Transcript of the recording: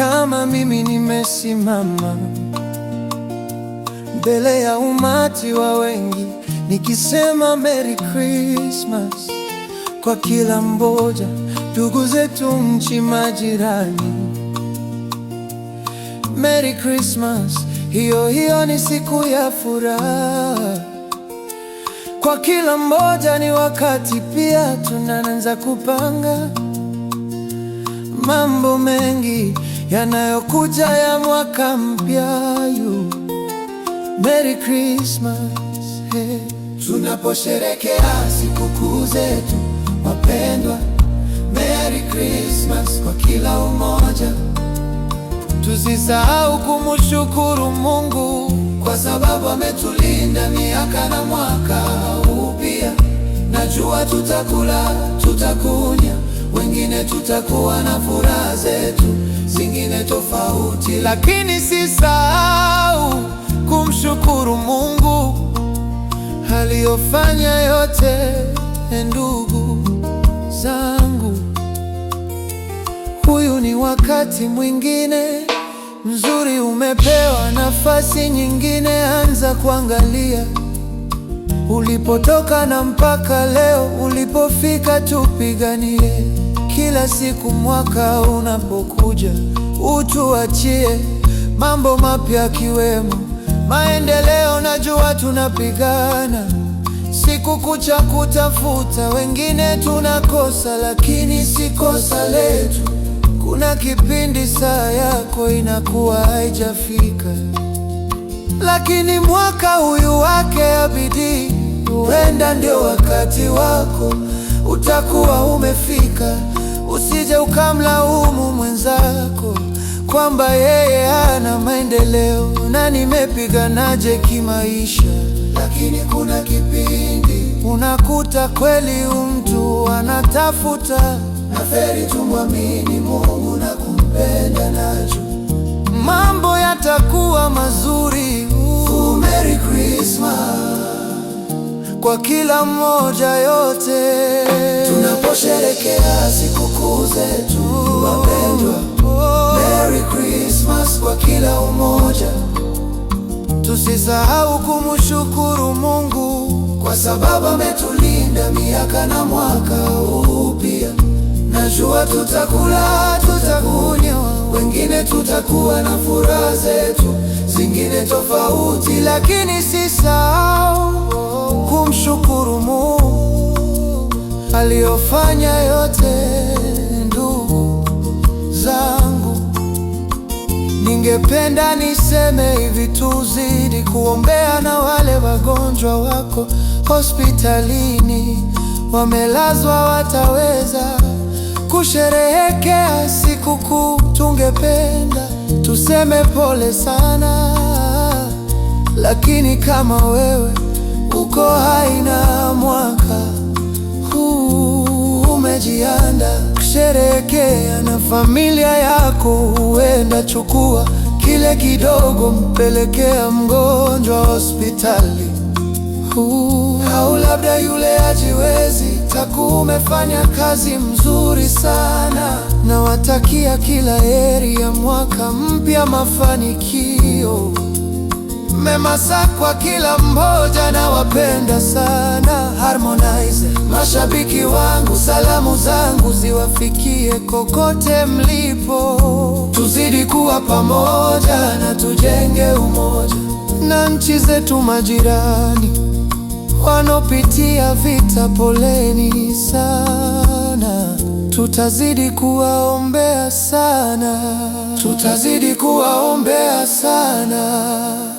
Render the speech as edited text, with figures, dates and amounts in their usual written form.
kama mimi nimesimama mbele ya umati wa wengi nikisema Merry Christmas kwa kila mmoja, ndugu zetu, nchi, majirani. Merry Christmas, hiyo ni siku ya furaha kwa kila mmoja, ni wakati pia tunaanza kupanga mambo mengi yanayokuja ya mwaka mpya. Merry Christmas, hey. Tunaposherekea sikukuu zetu wapendwa, Merry Christmas kwa kila umoja. Tusisahau kumshukuru Mungu kwa sababu ametulinda miaka na mwaka huu pia. Najua tutakula, tutakunya, wengine tutakuwa na furaha zetu zingine tofauti, lakini sisahau kumshukuru Mungu aliyofanya yote. Ndugu zangu, huyu ni wakati mwingine mzuri, umepewa nafasi nyingine. Anza kuangalia ulipotoka na mpaka leo ulipofika. Tupiganie kila siku, mwaka unapokuja utuachie mambo mapya kiwemo maendeleo. Najua tunapigana siku kucha kutafuta, wengine tunakosa, lakini si kosa letu. Kuna kipindi saa yako inakuwa haijafika, lakini mwaka huyu wake ya bidii, huenda ndio wakati wako utakuwa umefika. Usije ukamlaumu mwenzako kwamba yeye hana maendeleo na nimepiganaje kimaisha. Lakini kuna kipindi unakuta kweli mtu anatafuta, na heri tumwamini Mungu na kumpenda, nacho mambo yatakuwa mazuri. Merry Christmas kwa kila mmoja yote. Tunaposherekea sikukuu zetu wapendwa, Merry Christmas kwa kila umoja. Tusisahau kumshukuru Mungu kwa sababu ametulinda miaka na mwaka huu pia. Najua tutakula, tutakunywa, wengine tutakuwa na furaha zetu zingine tofauti, lakini sisahau kumshukuru Mungu aliyofanya yote. Ndugu zangu, ningependa niseme hivi, tuzidi kuombea na wale wagonjwa wako hospitalini, wamelazwa, wataweza kusherehekea sikukuu. Tungependa tuseme pole sana, lakini kama wewe uko hai na mwaka huu umejiandaa kusherehekea na familia yako, huenda chukua kile kidogo, mpelekea mgonjwa hospitali. Au labda yule hajiwezi, takuwa umefanya kazi mzuri sana. Nawatakia kila heri ya mwaka mpya, mafanikio mema kwa kila mmoja. Nawapenda sana Harmonize, mashabiki wangu, salamu zangu ziwafikie kokote mlipo. Tuzidi kuwa pamoja na tujenge umoja, na nchi zetu majirani wanopitia vita, poleni sana. Tutazidi kuwaombea sana, tutazidi kuwaombea sana.